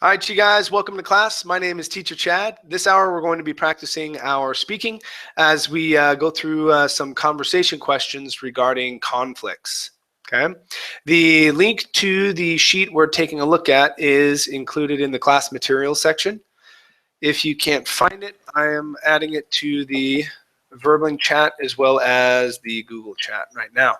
All right, you guys, welcome to class. My name is Teacher Chad. This hour, we're going to be practicing our speaking as we go through some conversation questions regarding conflicts. Okay. The link to the sheet we're taking a look at is included in the class materials section. If you can't find it, I am adding it to the Verbling chat as well as the Google chat right now.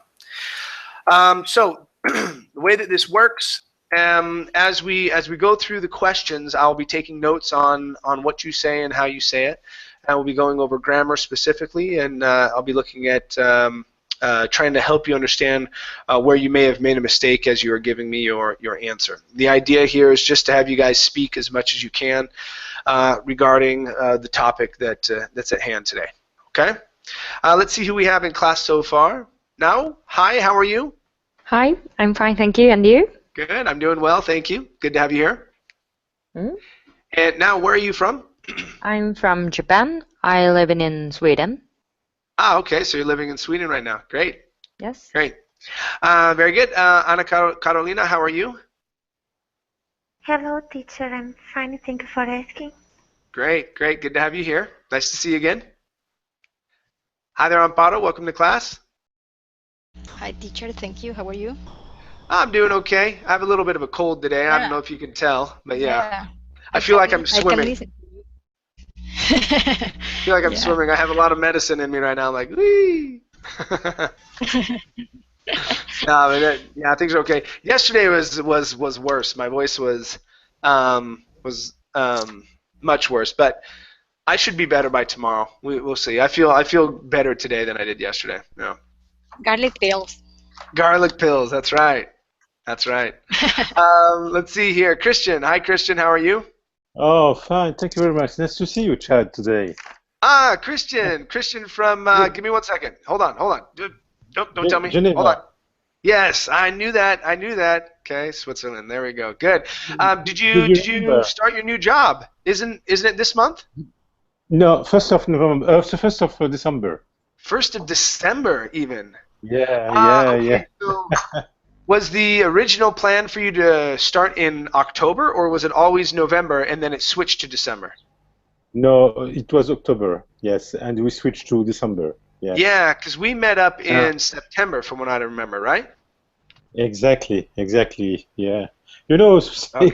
So the way that this works, as we go through the questions, I'll be taking notes on what you say and how you say it. And we'll be going over grammar specifically, and I'll be looking at trying to help you understand where you may have made a mistake as you are giving me your answer. The idea here is just to have you guys speak as much as you can regarding the topic that's at hand today. Okay? Let's see who we have in class so far. Now, hi, how are you? Hi, I'm fine, thank you. And you? Good, I'm doing well, thank you. Good to have you here. Mm? And now, where are you from? I'm from Japan. I live in Sweden. Ah, okay, so you're living in Sweden right now. Great. Yes. Great. Very good. Anna Carolina, how are you? Hello, teacher. I'm fine. Thank you for asking. Great, great. Good to have you here. Nice to see you again. Hi there, Amparo. Welcome to class. Hi, teacher. Thank you. How are you? I'm doing okay. I have a little bit of a cold today. Yeah. I don't know if you can tell, but yeah. I feel like I'm swimming. I can listen to you. I feel like I'm swimming. I have a lot of medicine in me right now. I'm like, wee. No, but yeah, things are okay. Yesterday was worse. My voice was much worse, but I should be better by tomorrow. We'll see. I feel better today than I did yesterday. Yeah. Garlic pills. Garlic pills. That's right. That's right. Let's see here. Christian. Hi, Christian. How are you? Oh, fine. Thank you very much. Nice to see you, Chad, today. Ah, Christian. Christian from. Give me 1 second. Hold on. Don't tell me. Geneva. Hold on. Yes, I knew that. Okay, Switzerland. There we go. Good. Did you start your new job? Isn't it this month? No, 1st of November. 1st of December. 1st of December, even. Yeah. Okay. So, was the original plan for you to start in October, or was it always November and then it switched to December? No, it was October. Yes, and we switched to December. Yes. Yeah, because we met up in September, from what I remember, right? Exactly. Yeah. You know,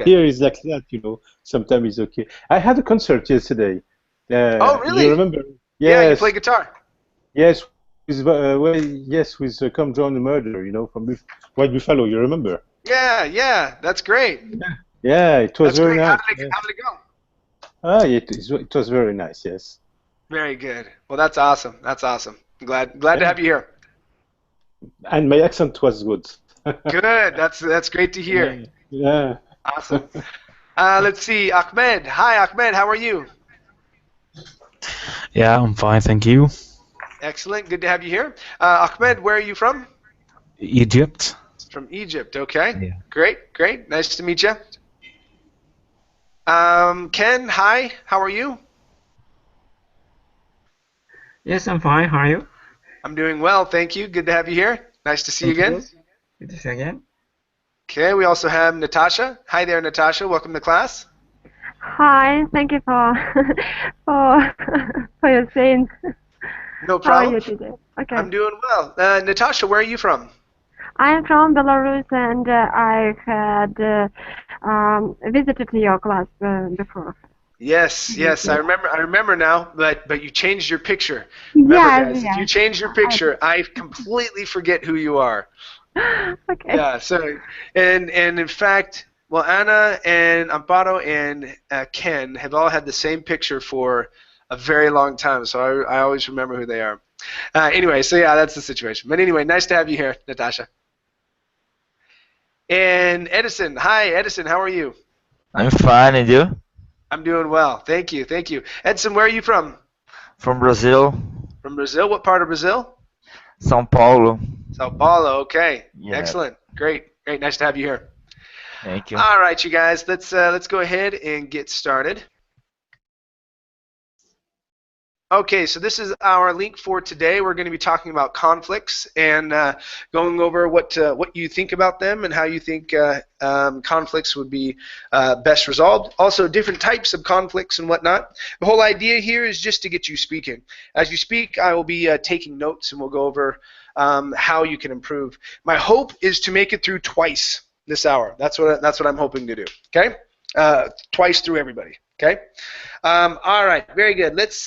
here is like that. You know, sometimes it's okay. I had a concert yesterday. Oh, really? You remember? Yes. Yeah, you Yes. play guitar. Yes. With Come Join the Murder, you know, from White Buffalo. You remember? Yeah. That's great. Yeah, it was very nice. How did it go? It was very nice. Yes. Very good. Well, that's awesome. I'm glad to have you here. And my accent was good. Good. That's great to hear. Yeah. Awesome. Let's see. Ahmed. Hi, Ahmed. How are you? Yeah, I'm fine, thank you. Excellent. Good to have you here. Ahmed, where are you from? Egypt. From Egypt. Okay. Yeah. Great. Nice to meet you. Ken, hi. How are you? Yes, I'm fine. How are you? I'm doing well, thank you. Good to have you here. Nice to see you again. Good to see you again. Okay, we also have Natasha. Hi there, Natasha. Welcome to class. Hi. Thank you for for your saying. No problem. How are you today? Okay. I'm doing well. Natasha, where are you from? I am from Belarus, and I had visited your class before. Yes. I remember now. But you changed your picture. Remember, guys, if you change your picture, I completely forget who you are. Okay. Yeah. So, and in fact, well, Anna and Amparo and Ken have all had the same picture for a very long time, so I always remember who they are. Anyway, so yeah, that's the situation. But anyway, nice to have you here, Natasha. And Edison, hi, Edison, how are you? I'm fine, and you? I'm doing well, thank you. Edson, where are you from? From Brazil. From Brazil? What part of Brazil? São Paulo. Sao Paulo, okay. Yeah. Excellent, great, nice to have you here. Thank you. All right, you guys, let's go ahead and get started. Okay, so this is our link for today. We're going to be talking about conflicts and going over what you think about them and how you think conflicts would be best resolved. Also, different types of conflicts and whatnot. The whole idea here is just to get you speaking. As you speak, I will be taking notes and we'll go over how you can improve. My hope is to make it through twice this hour. That's what I'm hoping to do. Okay, twice through everybody. Okay. All right. Very good. Let's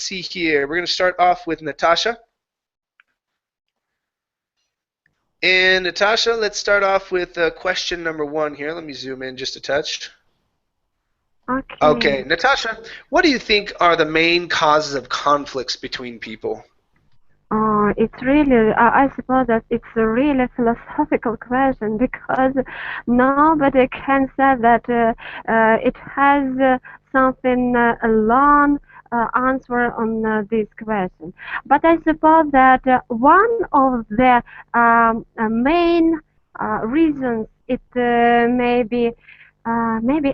see here. We're going to start off with Natasha. And Natasha, let's start off with question number 1 here. Let me zoom in just a touch. Okay. Okay, Natasha, what do you think are the main causes of conflicts between people? It's really, I suppose that it's a really philosophical question because nobody can say that it has something a long answer on this question. But I suppose that one of the main reasons it may be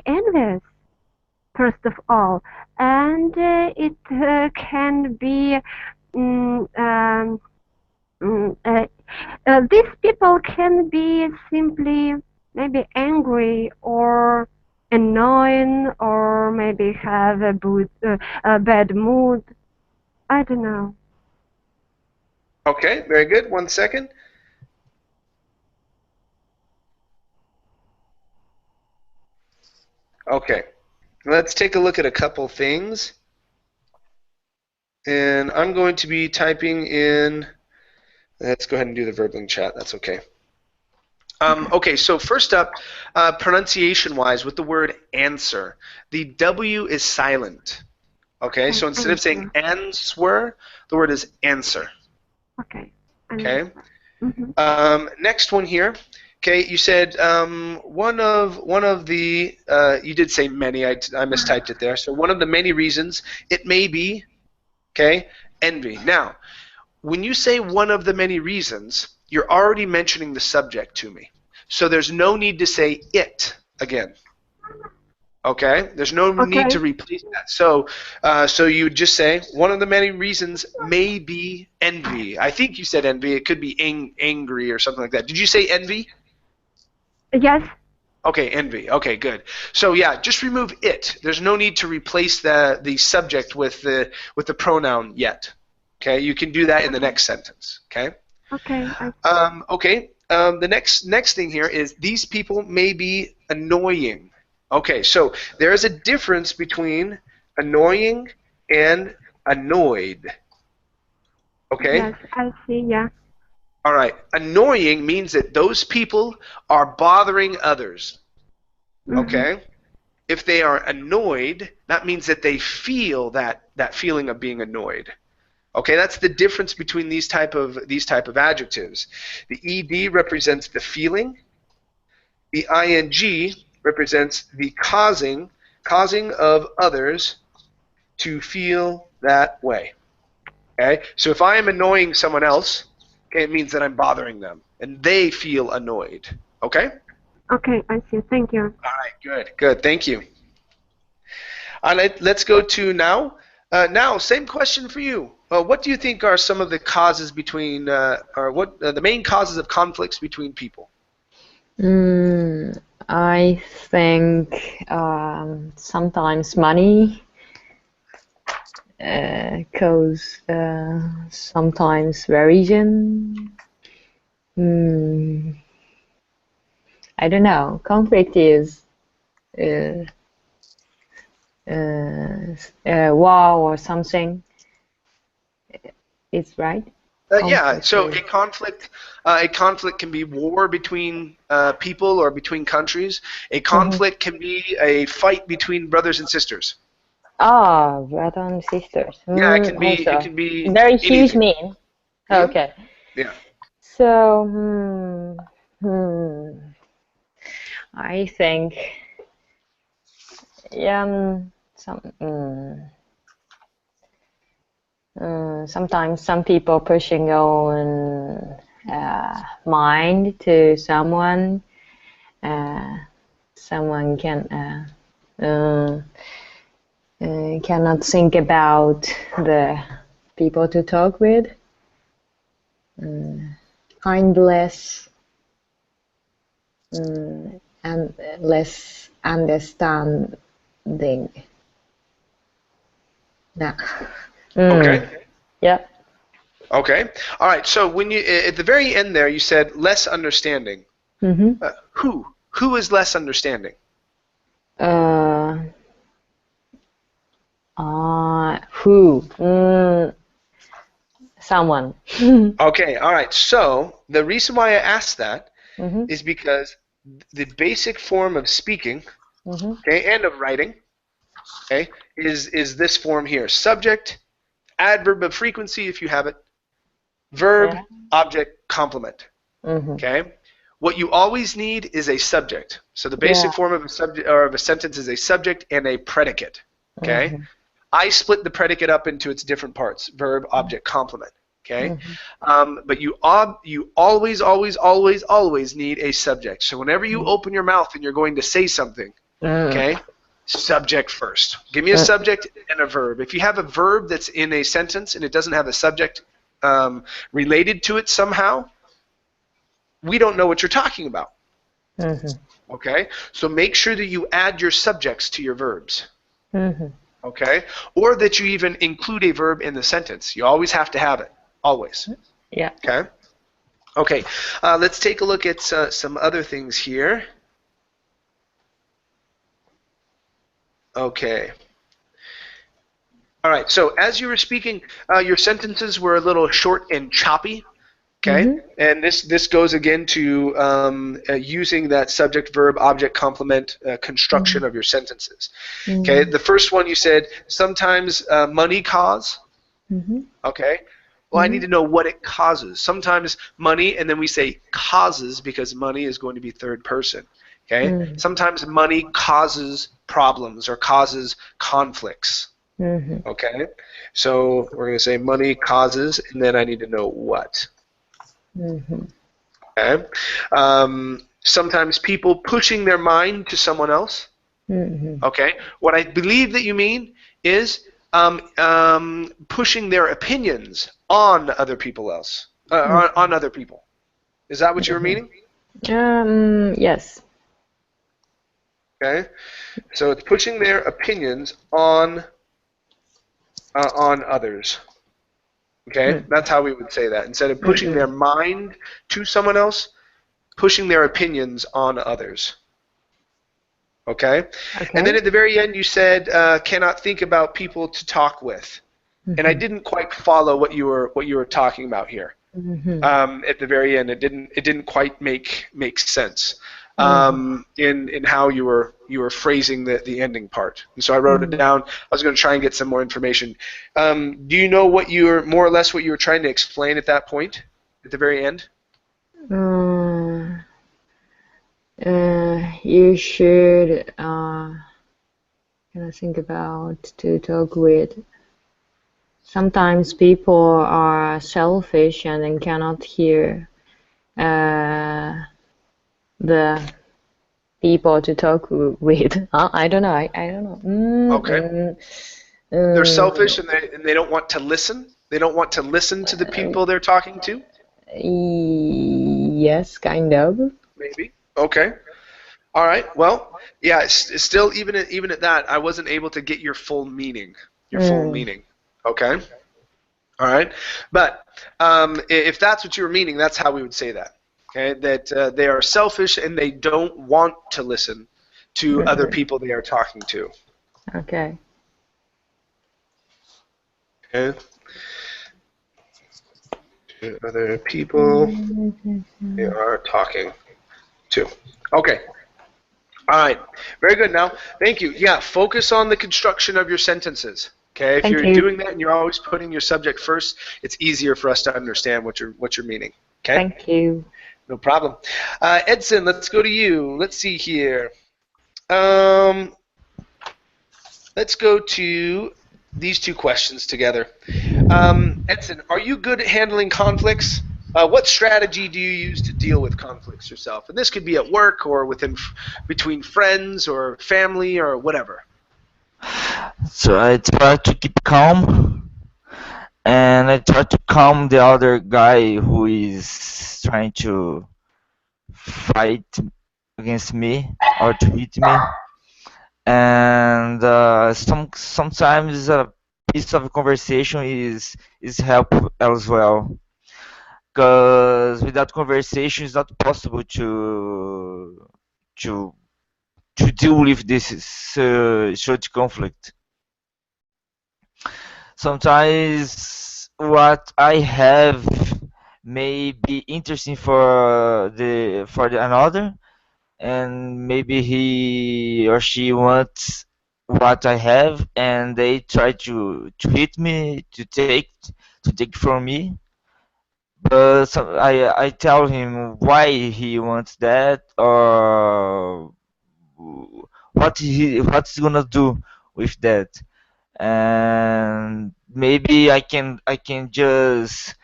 envious, first of all, and it can be these people can be simply maybe angry or annoying or maybe have a bad mood. I don't know. Okay, very good. 1 second. Okay, let's take a look at a couple things. And I'm going to be typing in, let's go ahead and do the verbling chat, that's okay. Okay, so first up, pronunciation-wise, with the word answer, the W is silent. Okay, so instead of saying answer, the word is answer. Okay. Okay. Next one here. Okay, you said one of the, you did say many, I mistyped it there. So one of the many reasons, it may be, okay, envy. Now, when you say one of the many reasons, you're already mentioning the subject to me. So there's no need to say it again. Okay? There's no need to replace that. So you would just say one of the many reasons may be envy. I think you said envy. It could be angry or something like that. Did you say envy? Yes. Okay, envy. Okay, good. So yeah, just remove it. There's no need to replace the subject with the pronoun yet. Okay, you can do that in the next sentence. Okay. Okay. Okay. The next thing here is these people may be annoying. Okay, so there is a difference between annoying and annoyed. Okay. Yes, I see. Yeah. All right. Annoying means that those people are bothering others. Okay? If they are annoyed, that means that they feel that feeling of being annoyed. Okay, that's the difference between these type of adjectives. The ed represents the feeling. The ing represents the causing of others to feel that way. Okay? So if I am annoying someone else, okay, it means that I'm bothering them, and they feel annoyed. Okay? Okay, I see. Thank you. All right, good. Thank you. All right, let's go to now. Now, same question for you. What do you think are some of the causes between, or what the main causes of conflicts between people? I think sometimes money cause sometimes religion. I don't know. Conflict is war or something. It's right. Yeah. So a conflict can be war between people or between countries. A conflict can be a fight between brothers and sisters. Ah, brothers and sisters. Yeah, it can be. Also. It can be very anything. huge mean. Okay. Yeah. So, I think, sometimes some people pushing own mind to someone. Someone can cannot think about the people to talk with. Kindless and less understanding. Yeah. Okay. Yeah. Okay. All right. So when you at the very end there, you said less understanding. Mm-hmm. Who is less understanding? Who? Someone. Okay. All right. So the reason why I asked that Mm-hmm. is because the basic form of speaking, Mm-hmm. okay, and of writing, okay, is this form here: subject, adverb of frequency if you have it, verb, Yeah. object, complement. Mm-hmm. Okay. What you always need is a subject. So the basic Yeah. form of a subject or of a sentence is a subject and a predicate. Okay. Mm-hmm. I split the predicate up into its different parts: verb, object, complement. Okay. But you always, always, always, always need a subject. So whenever you open your mouth and you're going to say something, okay, subject first. Give me a subject and a verb. If you have a verb that's in a sentence and it doesn't have a subject related to it somehow, we don't know what you're talking about. Mm-hmm. Okay? So make sure that you add your subjects to your verbs. Mm-hmm. Okay? Or that you even include a verb in the sentence. You always have to have it. Always. Yeah. Okay? Okay. Let's take a look at some other things here. Okay. All right. So as you were speaking, your sentences were a little short and choppy. Okay, and this goes again to using that subject, verb, object, complement construction of your sentences. Okay, the first one you said sometimes money cause. Okay, well I need to know what it causes. Sometimes money, and then we say causes because money is going to be third person. Okay, sometimes money causes problems or causes conflicts. Okay, so we're going to say money causes, and then I need to know what. Okay. Sometimes people pushing their mind to someone else. Okay. What I believe that you mean is pushing their opinions on other people else, on other people. Is that what you were meaning? Yes. Okay. So it's pushing their opinions on others. Okay, that's how we would say that. Instead of pushing their mind to someone else, pushing their opinions on others. Okay? And then at the very end you said, cannot think about people to talk with. And I didn't quite follow what you were talking about here. At the very end, it didn't quite make sense in how you were phrasing the ending part. And so I wrote it down. I was going to try and get some more information. Do you know what more or less what you were trying to explain at that point, at the very end? You should think about to talk with. Sometimes people are selfish and then cannot hear the people to talk with. I don't know. I don't know. Okay. They're selfish and they don't want to listen. They don't want to listen to the people they're talking to. Yes, kind of. Maybe. Okay. All right. Well, yeah. It's still even at that, I wasn't able to get your full meaning. Full meaning. Okay. All right. But if that's what you were meaning, that's how we would say that. Okay. That they are selfish and they don't want to listen to other people they are talking to. Okay. Okay. To other people they are talking to. Okay. All right. Very good. Now, thank you. Yeah. Focus on the construction of your sentences. Okay. If you're doing that and you're always putting your subject first, it's easier for us to understand what you're meaning. Okay. Thank you. No problem. Edson, let's go to you. Let's see here. Let's go to these two questions together. Edson, are you good at handling conflicts? What strategy do you use to deal with conflicts yourself? And this could be at work or between friends or family or whatever. So I try to keep calm, and I try to calm the other guy who is trying to fight against me or to hit me. And sometimes a piece of conversation is help as well. Because without conversation, it's not possible to to deal with this short conflict. Sometimes what I have may be interesting for the another, and maybe he or she wants what I have, and they try to hit me to take from me. But I tell him why he wants that, or what's he gonna do with that, and maybe I can just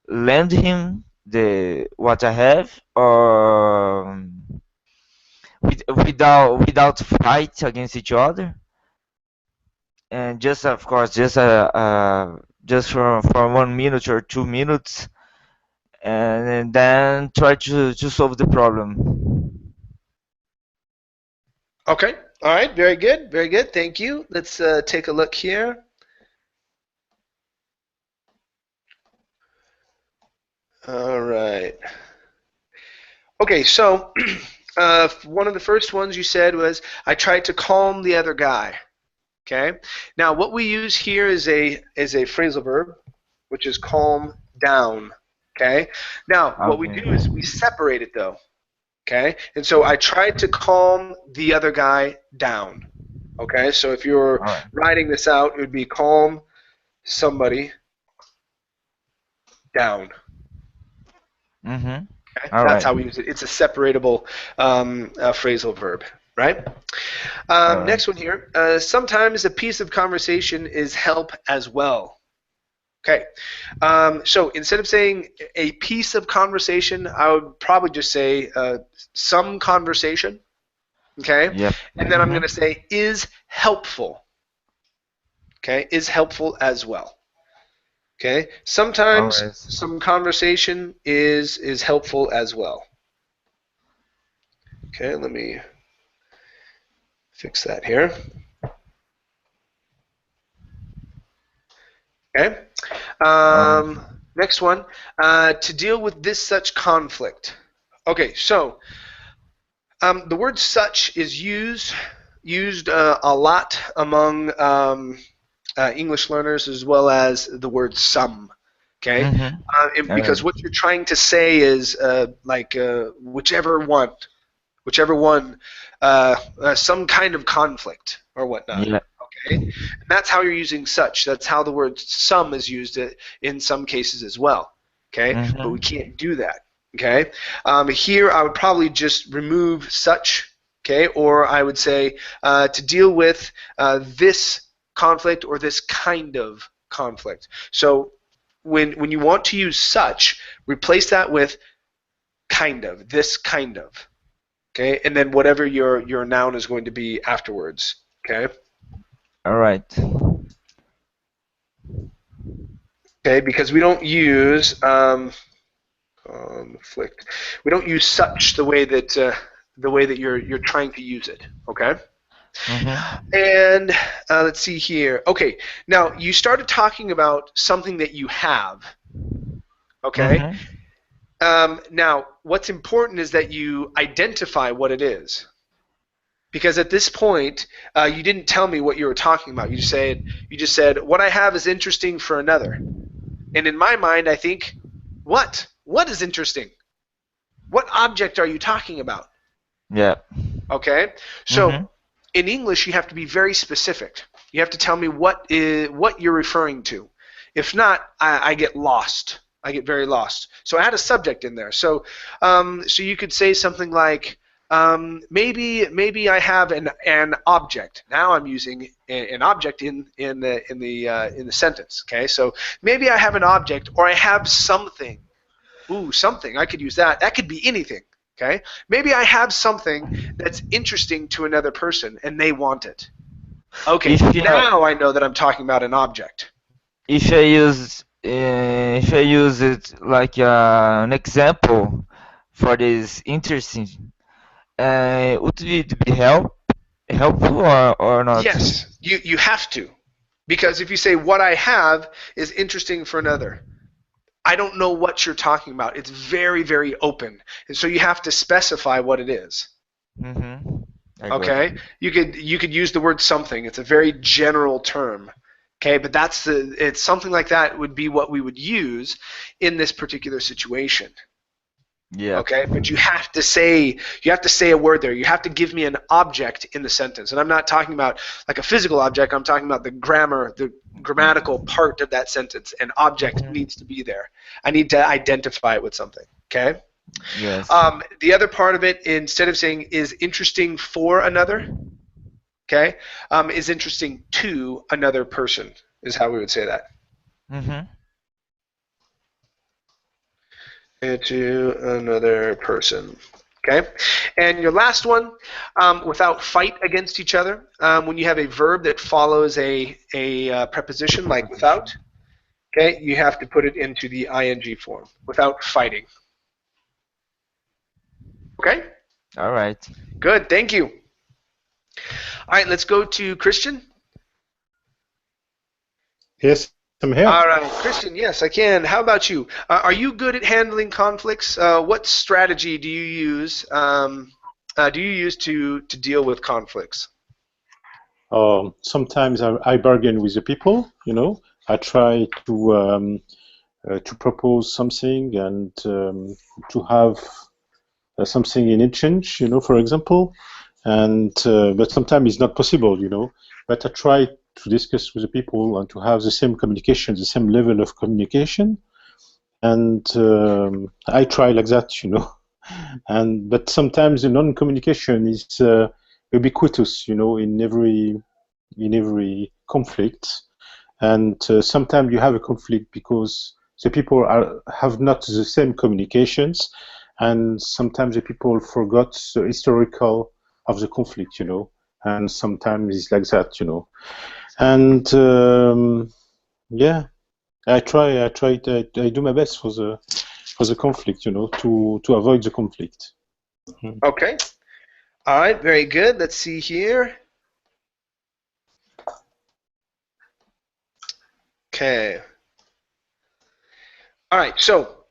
lend him the what I have, or without fight against each other, and just of course just for 1 minute or 2 minutes, and then try to solve the problem. Okay. All right. Very good. Very good. Thank you. Let's take a look here. All right. Okay. So one of the first ones you said was, I tried to calm the other guy. Okay. Now what we use here is a phrasal verb, which is calm down. Okay. Now what we do is we separate it though. Okay. And so I tried to calm the other guy down. Okay. So if you're writing this out, it would be calm somebody down. Mm-hmm. Okay? That's how we use it. It's a separatable phrasal verb, right? Next one here. Sometimes a piece of conversation is help as well. Okay. So instead of saying a piece of conversation, I would probably just say some conversation. Okay. Yep. And then I'm going to say is helpful. Okay. Is helpful as well. Okay. Sometimes some conversation is helpful as well. Okay. Let me fix that here. Okay. Next one. To deal with this such conflict. Okay. So the word "such" is used a lot among English learners, as well as the word "some." Okay, because what you're trying to say is whichever one, some kind of conflict or whatnot. Yeah. Okay, and that's how you're using "such." That's how the word "some" is used in some cases as well. Okay, but we can't do that. Okay, here I would probably just remove "such." Okay, or I would say to deal with this conflict or this kind of conflict. So when you want to use "such," replace that with "kind of," this kind of. Okay, and then whatever your noun is going to be afterwards. Okay. All right. Okay, because we don't use conflict. We don't use "such" the way that you're trying to use it. Okay. And let's see here. Okay, now you started talking about something that you have. Okay. Now, what's important is that you identify what it is, because at this point, you didn't tell me what you were talking about. You just said what I have is interesting for another, and in my mind, I think, what is interesting? What object are you talking about? Yeah. Okay. So in English, you have to be very specific. You have to tell me what you're referring to. If not, I get lost. I get very lost. So I had a subject in there. So so you could say something like, maybe I have an object. Now I'm using an object in the sentence. Okay. So maybe I have an object, or I have something. Ooh, something. I could use that. That could be anything. Okay. Maybe I have something that's interesting to another person and they want it. Okay, If you, now I know that I'm talking about an object. if I use it like an example for this interesting, would it be helpful or not? Yes, you have to. Because if you say what I have is interesting for another, I don't know what you're talking about. It's very, very open. And so you have to specify what it is. Mm-hmm. I got Okay? it. You could use the word something. It's a very general term. Okay, but it's something like that would be what we would use in this particular situation. Yeah. Okay, but you have to say a word there. You have to give me an object in the sentence, and I'm not talking about like a physical object. I'm talking about the grammatical part of that sentence. An object needs to be there. I need to identify it with something. Okay. Yes. The other part of it, instead of saying is interesting for another, okay, is interesting to another person is how we would say that. Mm-hmm. To another person. Okay, and your last one, without fight against each other. When you have a verb that follows a preposition like without, okay, you have to put it into the ing form, without fighting. Okay. All right. Good. Thank you. All right, let's go to Christian. Yes, I'm here. All right, Christian, yes, I can. How about you? Are you good at handling conflicts? What strategy do you use? To deal with conflicts? Sometimes I bargain with the people. I try to propose something and to have something in exchange. For example, and but sometimes it's not possible. But I try to discuss with the people and to have the same communication, the same level of communication, and I try like that, but sometimes the non-communication is ubiquitous, in every conflict, and sometimes you have a conflict because the people have not the same communications, and sometimes the people forgot the historical of the conflict, and sometimes it's like that, and yeah, I do my best for the conflict, to avoid the conflict. Okay. All right, very good. Let's see here. Okay. All right, so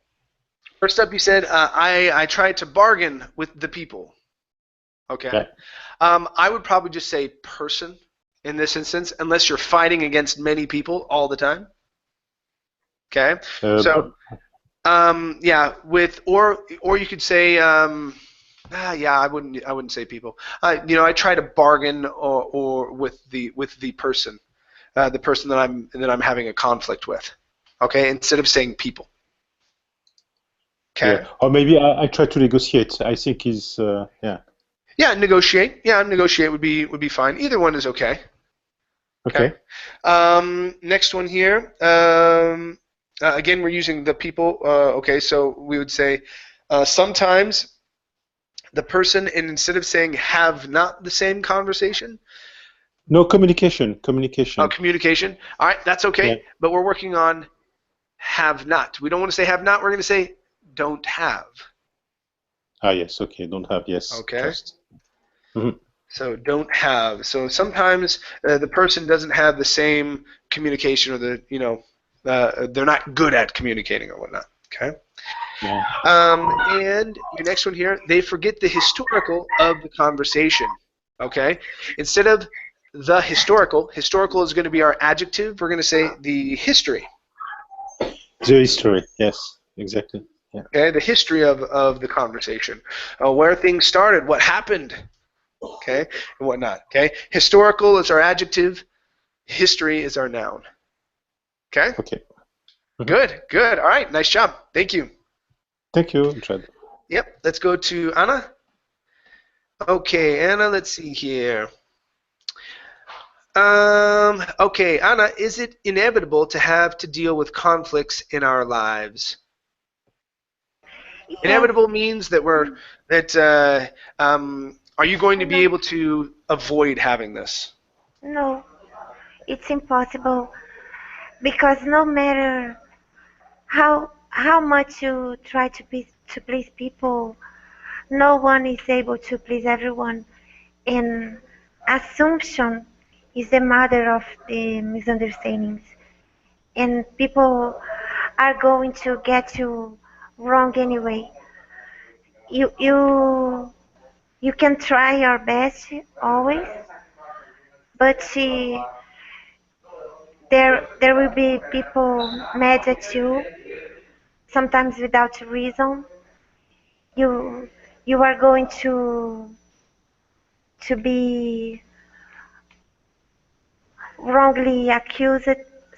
first up you said, I tried to bargain with the people. Okay. Okay. I would probably just say person in this instance, unless you're fighting against many people all the time. Okay. Yeah, or you could say, yeah, I wouldn't say people. I try to bargain or with the person that I'm having a conflict with. Okay, instead of saying people. Okay. Yeah. Or maybe I try to negotiate. I think is yeah. Yeah, negotiate. Yeah, negotiate would be fine. Either one is okay. Okay. Next one here. Again, we're using the people. Okay, so we would say sometimes the person, and instead of saying have not the same conversation. No, communication. Oh, communication. All right, that's okay. Yeah. But we're working on have not. We don't want to say have not. We're going to say don't have. Ah, yes. Okay. Don't have. Yes. Okay. Just. Mm-hmm. So don't have. So sometimes the person doesn't have the same communication, or they're not good at communicating or whatnot. Okay. Yeah. And your next one here, they forget the historical of the conversation. Okay. Instead of the historical is going to be our adjective. We're going to say the history. The history. Yes. Exactly. Yeah. Okay. The history of the conversation, where things started, what happened. Okay, and whatnot. Okay, historical is our adjective. History is our noun. Okay. Okay. Mm-hmm. Good. All right, nice job. Thank you. Thank you, Chad. Yep. Let's go to Anna. Okay, Anna. Let's see here. Okay, Anna. Is it inevitable to have to deal with conflicts in our lives? Inevitable means that are you going to be able to avoid having this? No, it's impossible because no matter how much you try to please people, no one is able to please everyone, and assumption is the mother of the misunderstandings, and people are going to get you wrong anyway. You can try your best always, but there will be people mad at you, sometimes without reason. You you are going to be wrongly accused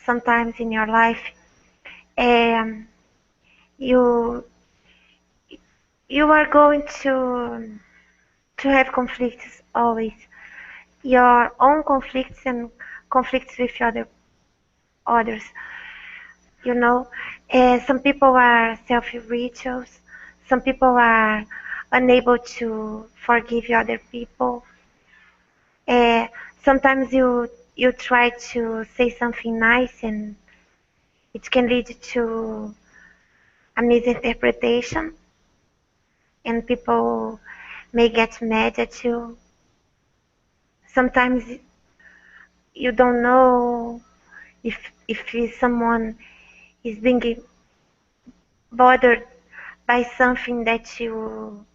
sometimes in your life, and you you are going to have conflicts always, your own conflicts and conflicts with others. You know, some people are self-righteous, some people are unable to forgive other people. Uh, Sometimes you try to say something nice and it can lead to a misinterpretation, and people may get mad at you. Sometimes you don't know if someone is being bothered by something that you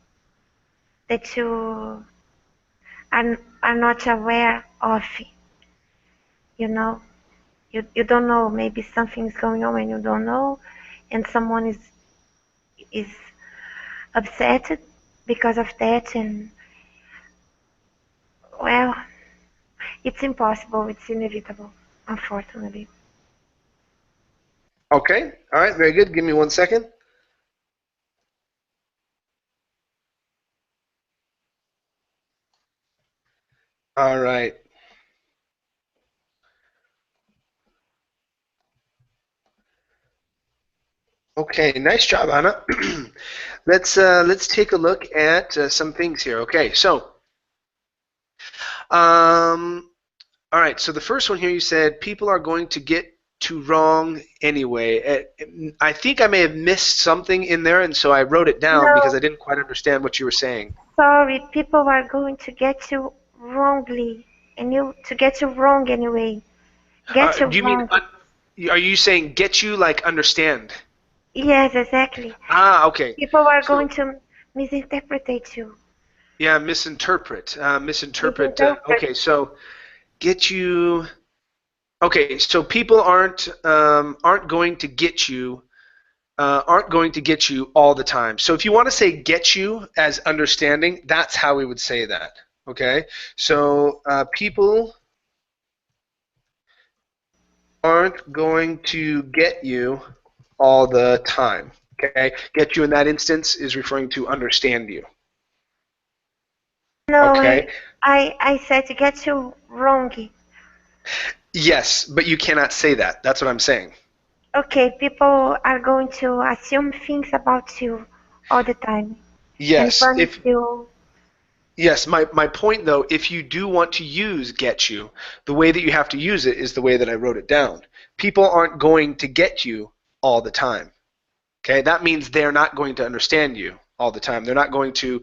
are not aware of. You know, you don't know. Maybe something's going on and you don't know, and someone is upset because of that, and well, it's impossible. It's inevitable, unfortunately. Okay. All right. Very good. Give me 1 second. All right. Okay. Nice job, Anna. Let's take a look at some things here. Okay. So, all right. So the first one here, you said people are going to get to wrong anyway. I think I may have missed something in there, and so I wrote it down because No, I didn't quite understand what you were saying. sorry, people are going to get you wrongly, and you to get you wrong anyway. Get you Do you mean? wrong. Are you saying get you like understand? Yes, exactly. Ah, okay. People are So going to misinterpret you. yeah, misinterpret. Misinterpret. Misinterpret. Okay, so get you. Okay, so people aren't going to get you aren't going to get you all the time. So if you want to say get you as understanding, that's how we would say that. Okay, so people aren't going to get you all the time. Okay, get you in that instance is referring to understand you. No, Okay. I said to get you wrong. Yes, but you cannot say that. That's what I'm saying. Okay, people are going to assume things about you all the time and Yes, punish you. yes, my point though, if you do want to use get you, the way that you have to use it is the way that I wrote it down. People aren't going to get you all the time. Okay, that means they're not going to understand you all the time. They're not going to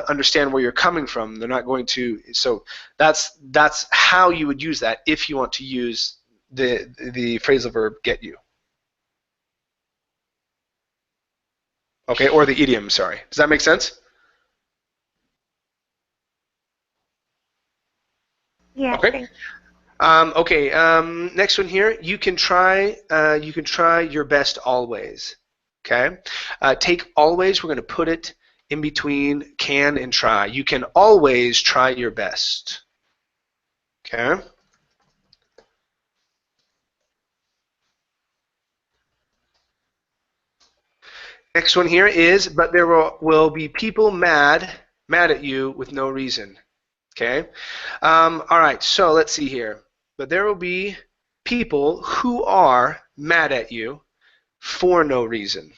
understand where you're coming from. They're not going to. So that's how you would use that if you want to use the phrasal verb get you. Okay, or the idiom. Sorry. Does that make sense? Yeah, Okay. Okay. Next one here. You can try. You can try your best always. Okay. Take always. We're going to put it in between can and try. You can always try your best. Okay. Next one here is, but there will be people mad at you with no reason. Okay. All right. So let's see here. But there will be people who are mad at you for no reason.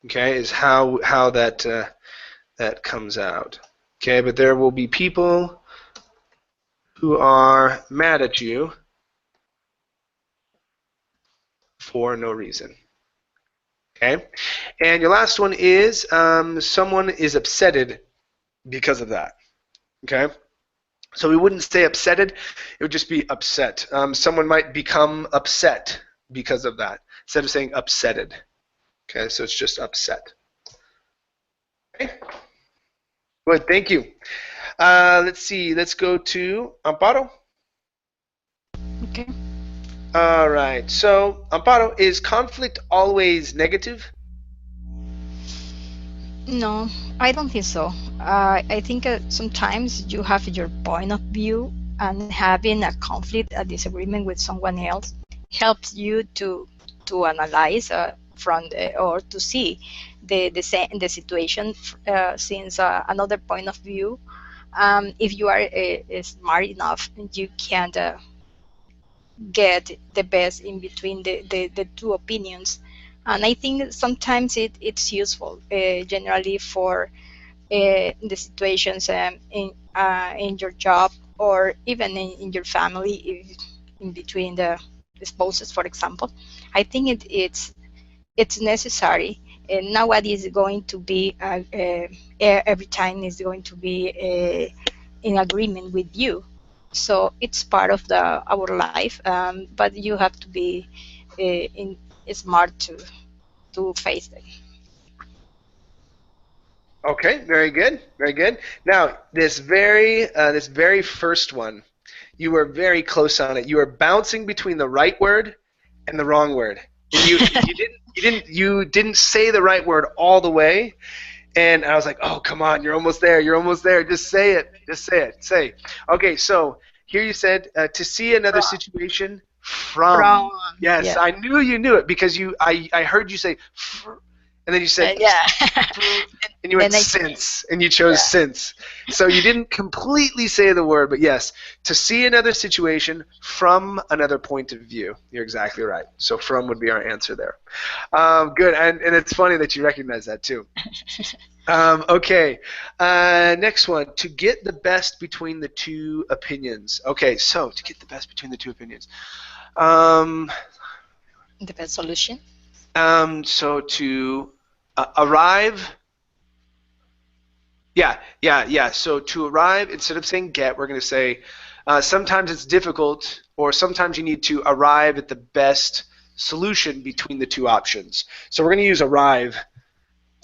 Okay, is how that that comes out. Okay, but there will be people who are mad at you for no reason. Okay? And your last one is someone is upsetted because of that. Okay? So we wouldn't say upsetted, it would just be upset. Someone might become upset because of that, instead of saying upsetted. Okay, so it's just upset. Okay? Good, thank you. Let's see, let's go to Amparo. Okay. All right, so Amparo, is conflict always negative? No, I don't think so. I think sometimes you have your point of view, and having a conflict, a disagreement with someone else, helps you to analyze or to see the situation since another point of view. If you are smart enough, you can get the best in between the two opinions. And I think sometimes it's useful, generally for the situations in your job, or even in your family, if, in between the spouses, for example. I think it's necessary. And nowadays is going to be every time is going to be in agreement with you. So it's part of our life, but you have to be smart to face it. Okay, very good, very good. Now, this very first one, you were very close on it. You were bouncing between the right word and the wrong word. You didn't say the right word all the way, and I was like, oh, come on, you're almost there, just say it, say. Okay, so here you said to see another situation from. Yes, yeah. I knew you knew it because I heard you say and then you said yeah. and you went Then I- since, and you chose since. So you didn't completely say the word, but yes, to see another situation from another point of view. You're exactly right. So from would be our answer there. Good, and it's funny that you recognize that too. Okay, next one, to get the best between the two opinions. Okay, so to get the best between the two opinions. The best solution. So to arrive. Yeah. So to arrive, instead of saying get, we're going to say sometimes it's difficult, or sometimes you need to arrive at the best solution between the two options. So we're going to use arrive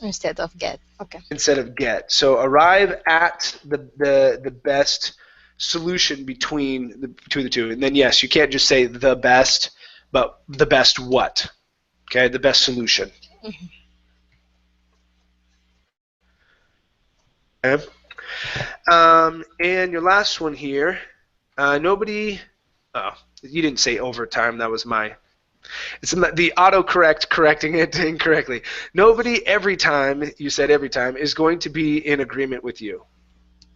Instead of get. Okay. instead of get. So arrive at the best solution between the two. And then yes, you can't just say the best, but the best what? Okay, the best solution. Mm-hmm. Okay. And your last one here, nobody. Oh, you didn't say overtime. That was my. It's the autocorrect correcting it incorrectly. Nobody every time, you said every time, is going to be in agreement with you.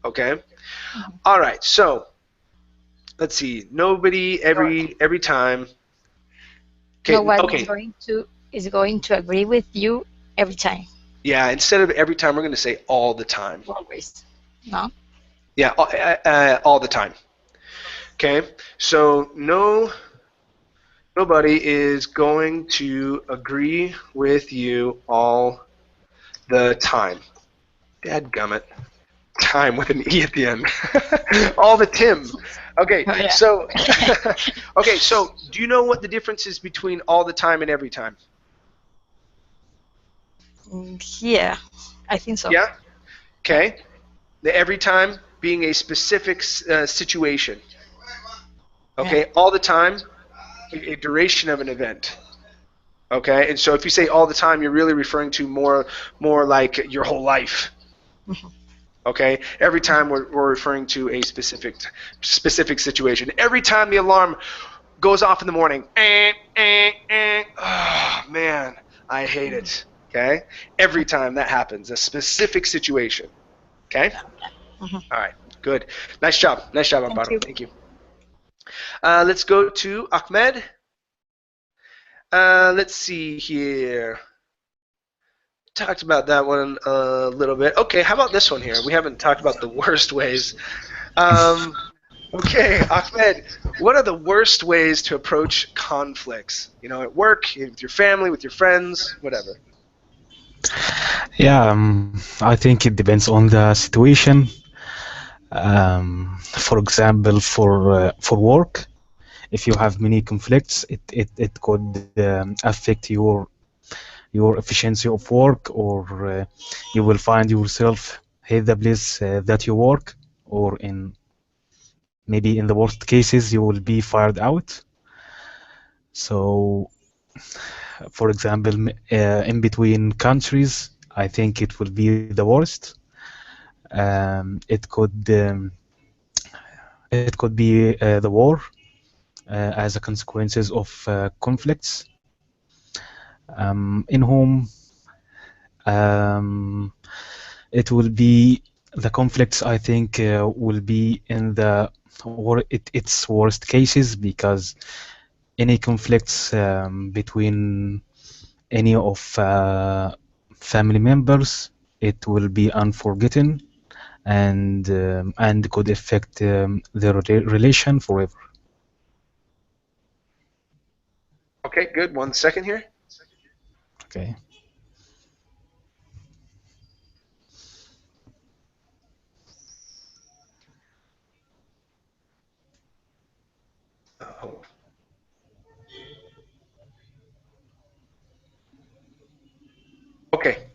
Okay? Mm-hmm. All right, so let's see. Nobody every time. No one Okay. is going to agree with you every time. Yeah, instead of every time, we're going to say all the time. Always. No? Yeah, all the time. Okay? So nobody is going to agree with you all the time. Dadgummit. Time with an E at the end. All the Tim. Okay, Oh, yeah. so okay, so do you know what the difference is between all the time and every time? Yeah, I think so. Yeah? Okay. The every time being a specific situation. Okay, all the time, a duration of an event. Okay, and so if you say all the time, you're really referring to more like your whole life. Mhm. Okay, every time we're referring to a specific situation. Every time the alarm goes off in the morning, oh man, I hate it. Okay, every time that happens, a specific situation. Okay, Mhm. all right, good, nice job, Amparo. you. Thank you. Let's go to Ahmed. Let's see here. Talked about that one a little bit. Okay, how about this one here? We haven't talked about the worst ways. Okay, Ahmed, what are the worst ways to approach conflicts? You know, at work, with your family, with your friends, whatever. Yeah, I think it depends on the situation. For example, for work, if you have many conflicts, it could affect your efficiency of work, or you will find yourself hate the place that you work, or in maybe in the worst cases you will be fired out. So, for example, in between countries, I think it will be the worst. It could be the war as a consequences of conflicts. In whom it will be the conflicts, I think, will be in its worst cases, because any conflicts between any of family members, it will be unforgotten, and could affect their relation forever. Okay, good. 1 second here. Okay. Oh. Okay.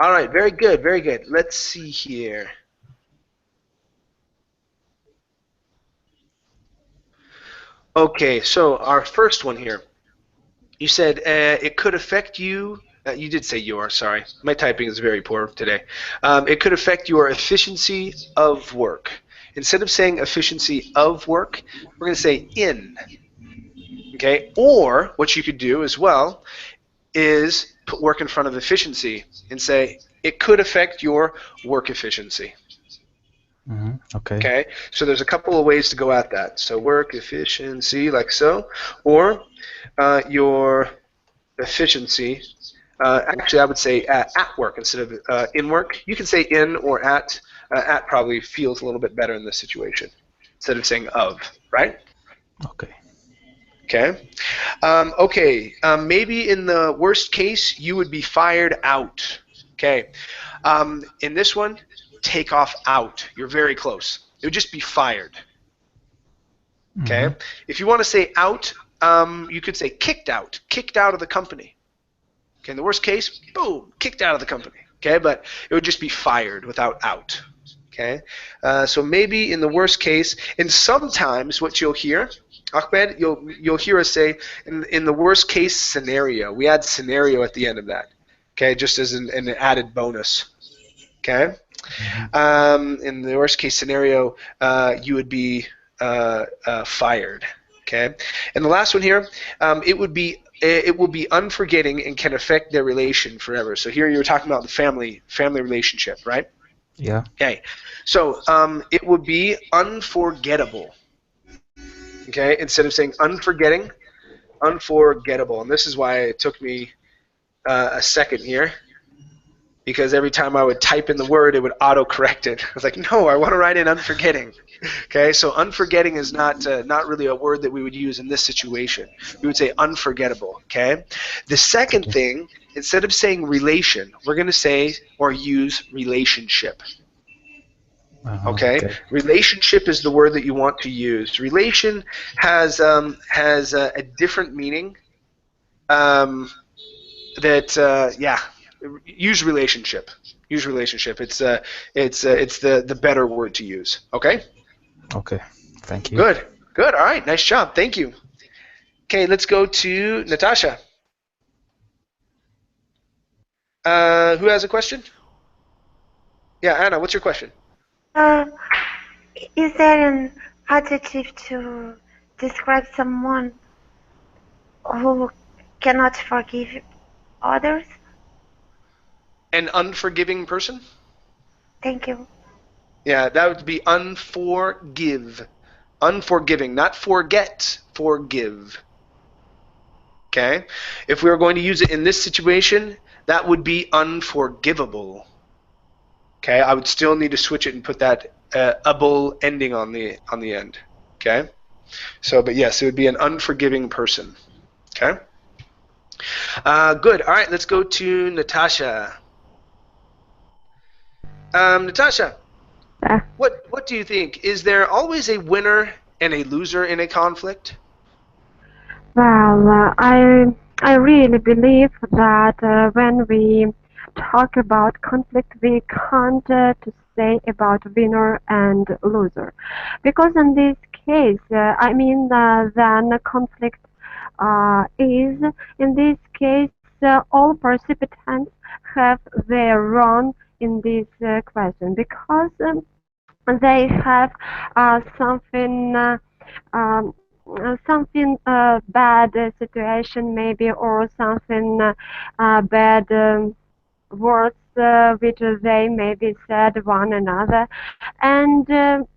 All right. Very good. Very good. Let's see here. Okay. So our first one here. You said it could affect you. You did say your. Sorry, my typing is very poor today. It could affect your efficiency of work. Instead of saying efficiency of work, we're going to say in. Okay. Or what you could do as well is put work in front of efficiency and say it could affect your work efficiency. Okay. Okay, so there's a couple of ways to go at that. So work efficiency, like so, or your efficiency. Actually, I would say at work instead of in work. You can say in or at. At probably feels a little bit better in this situation instead of saying of, right? Okay. Okay. Maybe in the worst case, you would be fired out. Okay. In this one, take off out. You're very close. It would just be fired. Okay. If you want to say out, you could say kicked out of the company. Okay. In the worst case, boom, kicked out of the company. Okay. But it would just be fired without out. Okay. So maybe in the worst case, and sometimes what you'll hear, Ahmed, you'll hear us say in the worst case scenario. We add scenario at the end of that. Okay, just as an added bonus. Okay. In the worst case scenario, you would be fired. Okay. And the last one here, it will be unforgetting and can affect their relation forever. So here you were talking about the family relationship, right? Yeah. Okay. So it would be unforgettable. Okay. Instead of saying unforgetting, unforgettable. And this is why it took me a second here, because every time I would type in the word, it would auto-correct it. I was like, no, I want to write in unforgetting. Okay, so unforgetting is not really a word that we would use in this situation. We would say unforgettable. Okay. The second thing, instead of saying relation, we're going to say or use relationship. Okay. Relationship is the word that you want to use. Relation has a different meaning. Use relationship. Use relationship. It's the better word to use. Okay. Okay. Thank you. Good. Good. All right. Nice job. Thank you. Okay. Let's go to Natasha. Who has a question? Yeah, Anna. What's your question? Is there an adjective to describe someone who cannot forgive others? An unforgiving person? Thank you. Yeah, that would be unforgive. Unforgiving, not forget, forgive. Okay? If we were going to use it in this situation, that would be unforgivable. Okay? I would still need to switch it and put that able ending on the end. Okay. So, but yes, it would be an unforgiving person. Okay. Good. All right. Let's go to Natasha. Natasha, what do you think? Is there always a winner and a loser in a conflict? Well, I really believe that when we talk about conflict, we can't to say about winner and loser, because in this case, I mean, then conflict is in this case all participants have their role in this question, because they have something. Something bad situation maybe, or something bad words which they maybe said one another, and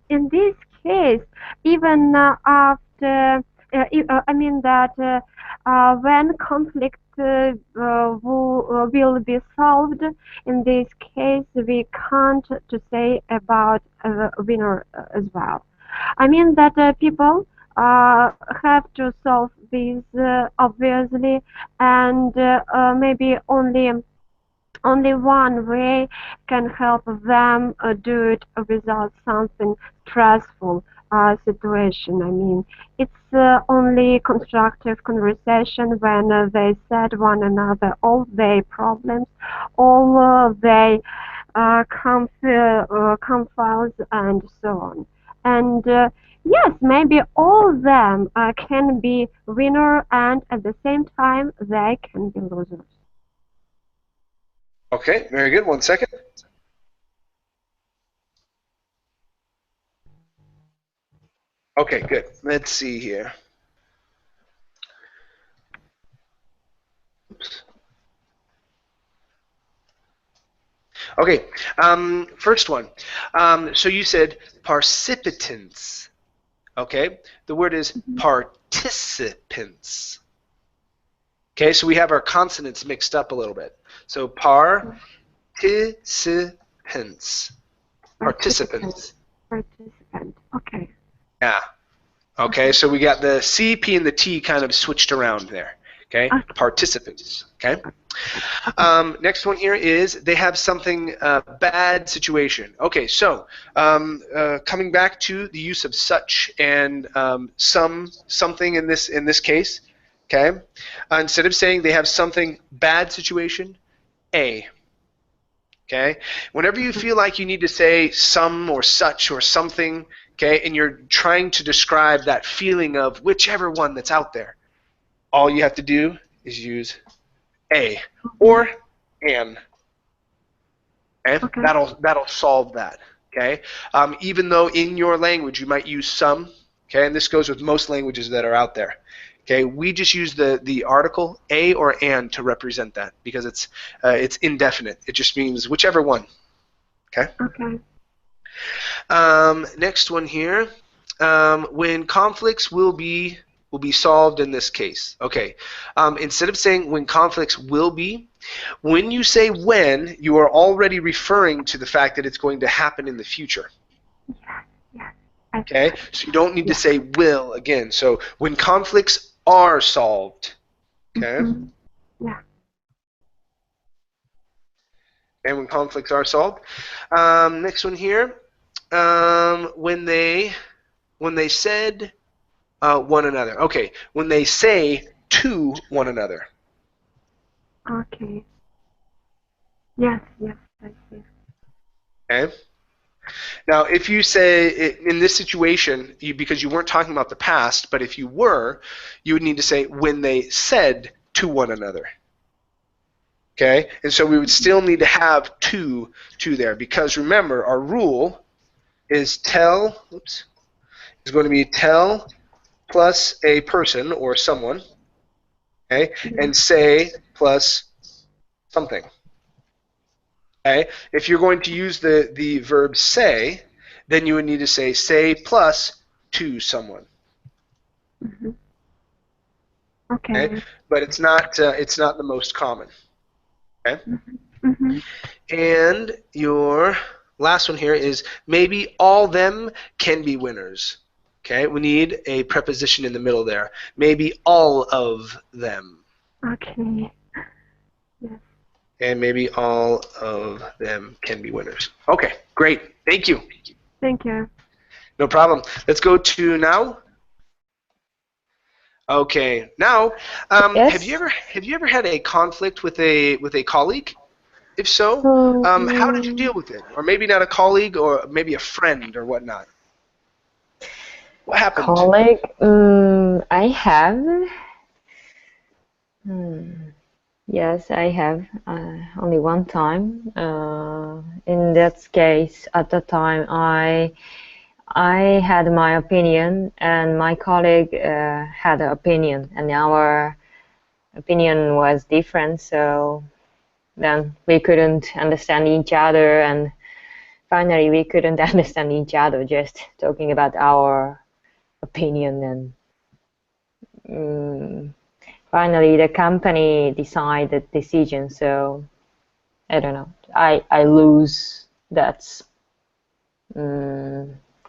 in this case, even after I mean that when conflict will be solved, in this case we can't to say about a winner as well. I mean that people have to solve these obviously, and maybe only one way can help them do it without something stressful situation. I mean, it's only constructive conversation when they said one another all their problems, all their conflicts and so on. And yes, maybe all of them can be winner, and at the same time they can be losers. Okay, very good. 1 second. Okay, good. Let's see here. Oops. Okay, first one. So you said participants. Okay, the word is participants. Okay, so we have our consonants mixed up a little bit. So participants. Participants. Participant. Okay. Yeah. Okay, so we got the C, P, and the T kind of switched around there. Okay, participants. Okay. Next one here is they have something bad situation. Okay, so coming back to the use of such and something in this case. Okay, instead of saying they have something bad situation, a. Okay, whenever you feel like you need to say some or such or something, okay, and you're trying to describe that feeling of whichever one that's out there, all you have to do is use a or an. Okay? That'll solve that. Okay, even though in your language you might use some. Okay, and this goes with most languages that are out there. Okay, we just use the article a or an to represent that because it's indefinite. It just means whichever one. Okay. Okay. Next one here. When conflicts will be solved in this case. Okay. Instead of saying when conflicts will be, when you say when, you are already referring to the fact that it's going to happen in the future. Yeah. Okay, so you don't need to say will again. So when conflicts are solved, okay? Yeah. And when conflicts are solved. Next one here, when they said one another. Okay, when they say to one another. Okay. Yes, I see. Okay. Now, if you say in this situation, because you weren't talking about the past, but if you were, you would need to say when they said to one another. Okay? And so we would still need to have to there, because remember, our rule is tell, is going to be tell plus a person or someone, okay, and say plus something. Okay. If you're going to use the verb say, then you would need to say plus to someone. Okay. But it's not the most common. Okay. And your last one here is maybe all them can be winners. Okay, we need a preposition in the middle there. Maybe all of them. Okay. Yes. And maybe all of them can be winners. Okay, great. Thank you. Thank you. No problem. Let's go to now. Okay, now, Yes. have you ever had a conflict with a colleague? If so, how did you deal with it? Or maybe not a colleague, or maybe a friend or whatnot. What happened? Colleague, I have. Yes, I have. Only one time. In that case, at the time, I had my opinion, and my colleague had an opinion, and our opinion was different. So then we couldn't understand each other, and finally we couldn't understand each other. Just talking about our opinion, and finally the company decided decision. So I don't know. I lose that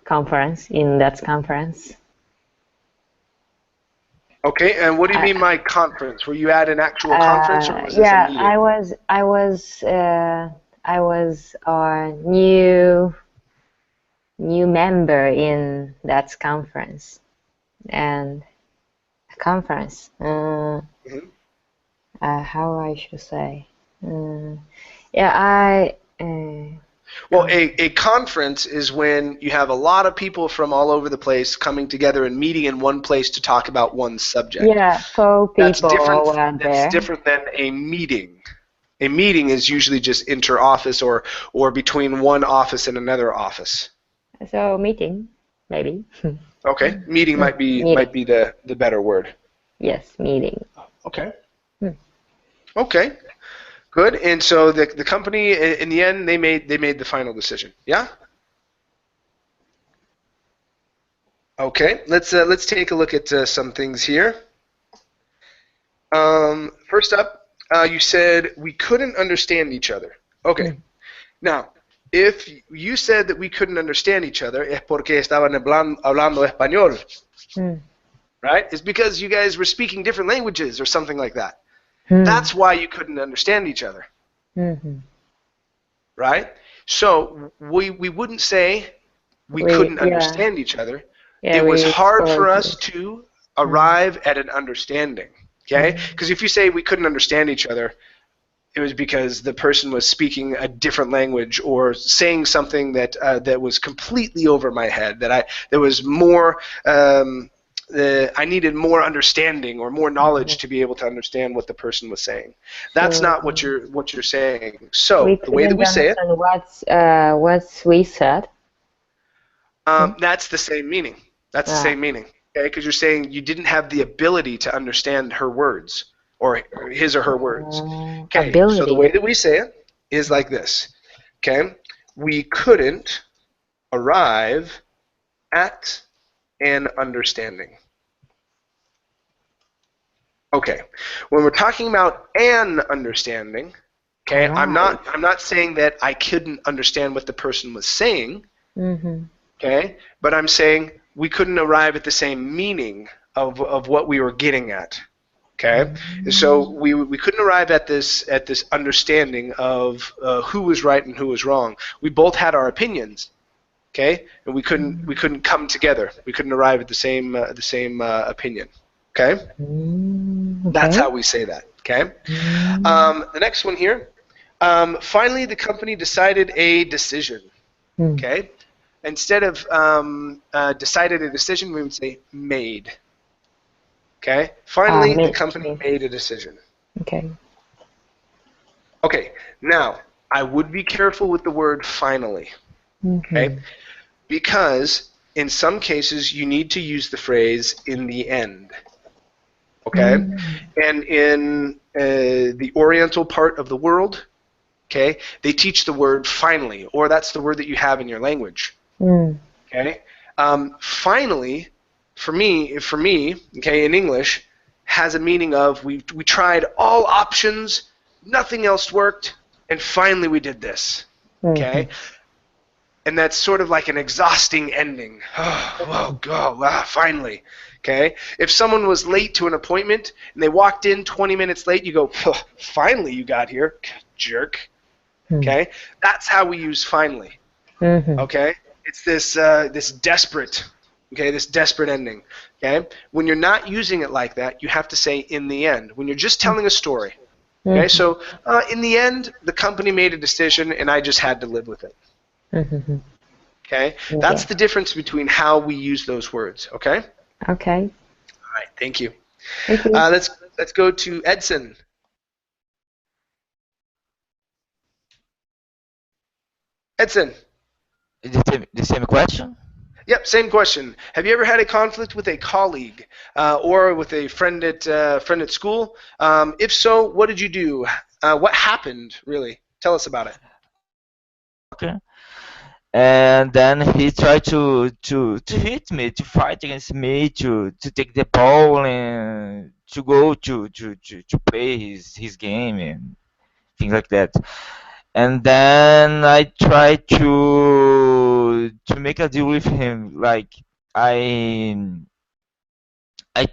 conference in that conference. Okay, and what do you mean by conference? Were you at an actual conference, or was this a meeting? I was a new member in that conference, and conference. How I should say? Well, a conference is when you have a lot of people from all over the place coming together and meeting in one place to talk about one subject. Yeah, 4 people That's different. were there. That's different than a meeting. A meeting is usually just inter-office or between one office and another office. So meeting, maybe. Okay, meeting might be the better word. Yes, meeting. Okay. Okay. Good. And so the company in the end they made the final decision. Yeah. Okay. Let's take a look at some things here. First up, you said we couldn't understand each other. Okay. Now, if you said that we couldn't understand each other, es porque estaban hablando español. Right? It's because you guys were speaking different languages or something like that. That's why you couldn't understand each other. Right? So we wouldn't say we couldn't understand each other. Yeah, it was hard spoke for us to arrive at an understanding. Okay? Because if you say we couldn't understand each other, it was because the person was speaking a different language or saying something that that was completely over my head. There was more. I needed more understanding or more knowledge to be able to understand what the person was saying. That's not what you're saying. So the way that we say it, what we said. That's the same meaning. That's the same meaning. Okay, because you're saying you didn't have the ability to understand her words or his or her words. Okay, ability. So the way that we say it is like this. Okay, we couldn't arrive at an understanding. Okay, when we're talking about an understanding, okay, I'm not saying that I couldn't understand what the person was saying, okay, but I'm saying we couldn't arrive at the same meaning of what we were getting at, okay. So we couldn't arrive at this understanding of who was right and who was wrong. We both had our opinions. Okay, and we couldn't come together. We couldn't arrive at the same opinion. Okay, that's how we say that. Okay, the next one here. Finally, the company decided a decision. Okay, instead of decided a decision, we would say made. Okay, finally, the company made a decision. Okay. Okay, now I would be careful with the word finally. Okay, because in some cases you need to use the phrase in the end. Okay, and in the Oriental part of the world, okay, they teach the word finally, or that's the word that you have in your language. Okay, finally, for me, okay, in English, has a meaning of we tried all options, nothing else worked, and finally we did this. Okay. and that's sort of like an exhausting ending. Oh, God, finally. Okay? If someone was late to an appointment and they walked in 20 minutes late, you go, finally you got here, jerk. Okay? That's how we use finally. Okay? It's this this desperate ending. Okay? When you're not using it like that, you have to say in the end. When you're just telling a story. Okay? So in the end, the company made a decision and I just had to live with it. Okay? That's the difference between how we use those words. Okay? Okay. All right. Thank you. Thank you. Let's go to Edson. Edson. The same question? Yep, same question. Have you ever had a conflict with a colleague or with a friend at school? If so, what did you do? What happened, really? Tell us about it. Okay. And then he tried to hit me, to fight against me, to take the ball and to go to play his game and things like that. And then I tried to make a deal with him. Like I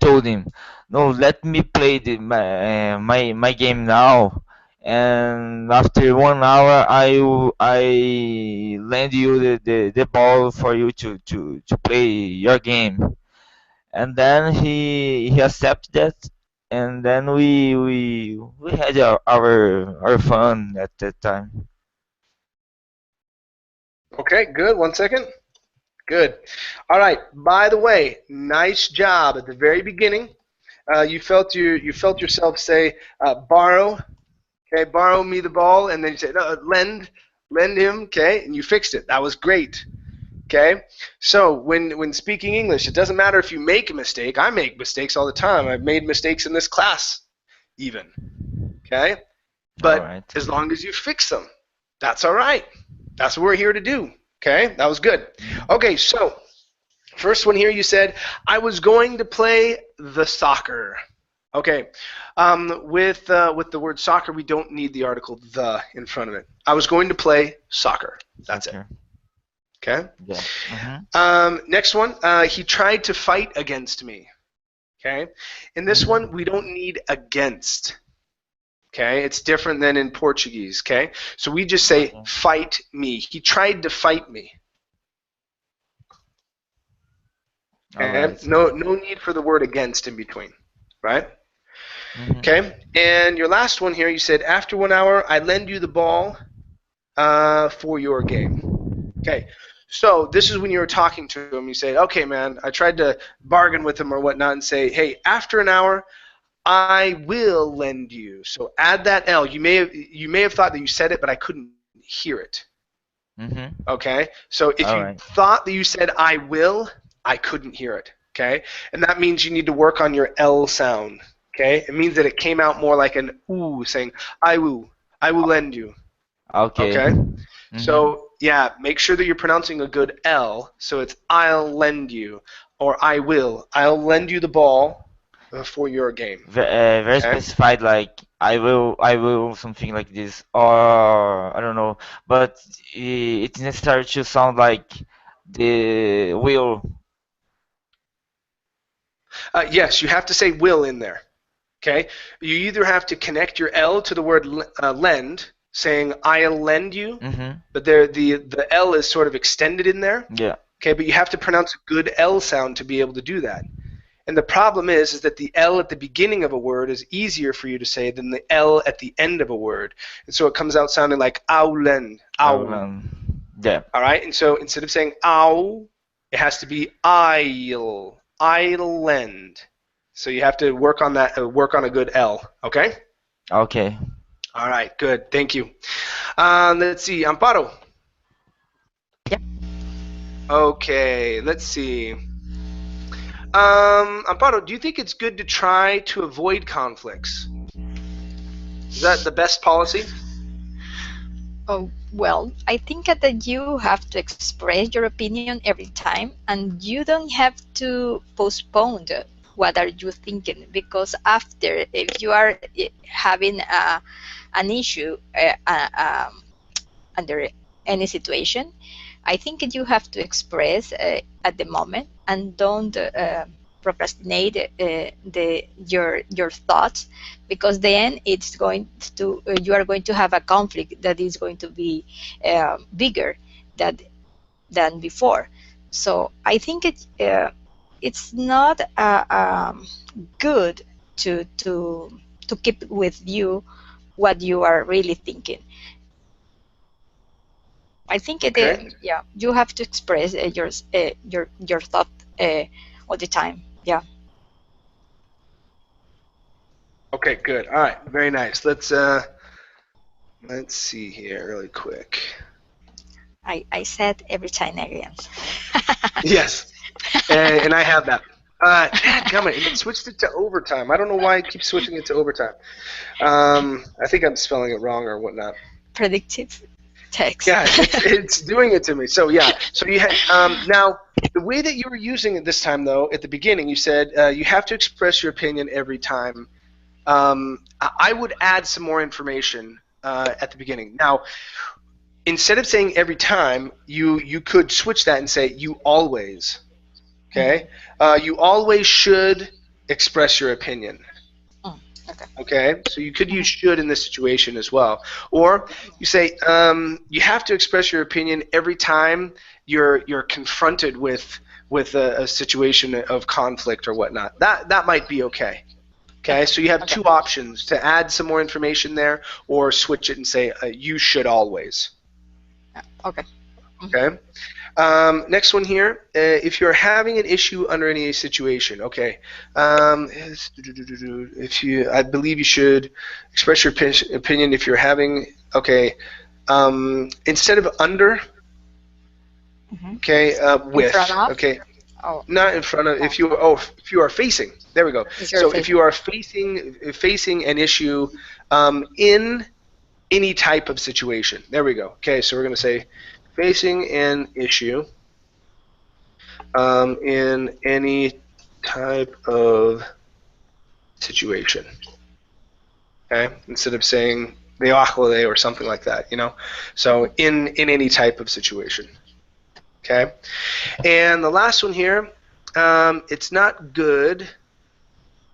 told him, no, let me play my game now. And after 1 hour, I lend you the ball for you to play your game. And then he accepted that, and then we had our fun at that time. Okay, good. 1 second. Good. All right. By the way, nice job at the very beginning. You felt yourself say borrow. Okay, borrow me the ball, and then you say no, lend him. Okay, and you fixed it. That was great. Okay, so when speaking English, it doesn't matter if you make a mistake. I make mistakes all the time. I've made mistakes in this class, even. Okay, but as long as you fix them, that's all right. That's what we're here to do. Okay, that was good. Okay, so first one here, you said I was going to play the soccer. Okay, with the word soccer, we don't need the article the in front of it. I was going to play soccer. That's it. Okay. Yeah. Next one, he tried to fight against me. Okay. In this one, we don't need against. Okay, it's different than in Portuguese. Okay, so we just say fight me. He tried to fight me. Okay, no need for the word against in between, right? Okay, and your last one here, you said after 1 hour, I lend you the ball for your game. Okay, so this is when you were talking to him. You say, okay, man, I tried to bargain with him or whatnot, and say, hey, after an hour, I will lend you. So add that L. You may have thought that you said it, but I couldn't hear it. Okay, so if you thought that you said I will, I couldn't hear it. Okay, and that means you need to work on your L sound. Okay, it means that it came out more like an ooh, saying I will lend you. Okay. So yeah, make sure that you're pronouncing a good L. So it's I'll lend you, or I'll lend you the ball for your game. Very specified, like I will, something like this, or I don't know, but it's necessary to sound like the will. Yes, you have to say will in there. Okay, you either have to connect your L to the word lend, saying I'll lend you, but there the L is sort of extended in there. Yeah. Okay, but you have to pronounce a good L sound to be able to do that. And the problem is that the L at the beginning of a word is easier for you to say than the L at the end of a word. And so it comes out sounding like aulen. Yeah. All right? And so instead of saying ow, it has to be I'll lend. So you have to work on that, work on a good L. Okay? Okay. All right, good. Thank you. Let's see. Amparo. Yep. Okay, let's see. Amparo, do you think it's good to try to avoid conflicts? Is that the best policy? Oh, well, I think that you have to express your opinion every time, and you don't have to postpone what are you thinking, because after, if you are having an issue under any situation, I think that you have to express at the moment, and don't procrastinate your thoughts, because then it's going to you are going to have a conflict that is going to be bigger than before. So I think it's not good to keep with you what you are really thinking. I think Okay. yeah, you have to express your thought all the time. Yeah. Okay, good. All right, very nice. Let's see here really quick. I said every time again. Yes, and I have that. Dadgummit, it switched it to overtime. I don't know why it keeps switching it to overtime. I think I'm spelling it wrong or whatnot. Predictive text. Yeah, it's doing it to me. So yeah, so you had now the way that you were using it this time though, at the beginning, you said you have to express your opinion every time. I would add some more information at the beginning. Now, instead of saying every time, you could switch that and say you always. Okay, you always should express your opinion. Okay, so you could use should in this situation as well. Or you say you have to express your opinion every time you're confronted with a situation of conflict or whatnot. That might be okay. Okay, so you have two options: to add some more information there, or switch it and say you should always. Okay. Okay. Next one here. If you're having an issue under any situation, okay. If you, I believe you should express your opinion if you're having. Okay. Instead of under. Okay. With. Okay. Oh. Not in front of. If you are facing. There we go. So if you are facing an issue in any type of situation. There we go. Okay. So we're going to say facing an issue in any type of situation. Okay, instead of saying debajo or something like that, you know. So in any type of situation. Okay, and the last one here, it's not good.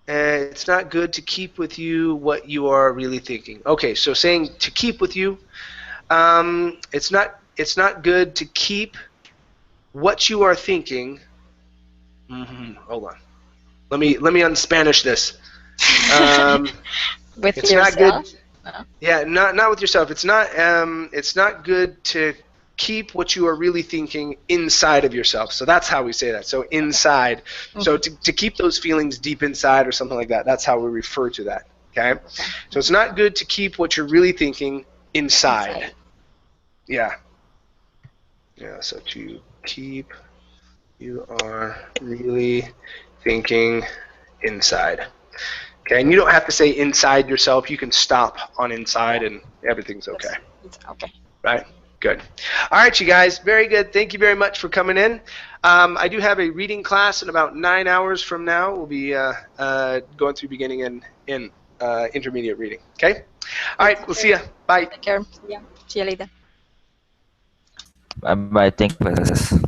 It's not good to keep with you what you are really thinking. Okay, so saying to keep with you, it's not good to keep what you are thinking. Hold on. Let me unspanish this. With it's yourself? Not good. No. Yeah, not with yourself. It's not good to keep what you are really thinking inside of yourself. So that's how we say that. So inside. So to keep those feelings deep inside or something like that. That's how we refer to that. Okay. So it's not good to keep what you're really thinking inside. Yeah. Yeah, so to keep you are really thinking inside. Okay, and you don't have to say inside yourself. You can stop on inside and everything's okay. Okay. Right? Good. All right, you guys. Very good. Thank you very much for coming in. I do have a reading class in about 9 hours from now. We'll be going through beginning and intermediate reading. Okay? All right, we'll see you. Bye. Take care. Yeah. See you later. Bye bye. Thank you.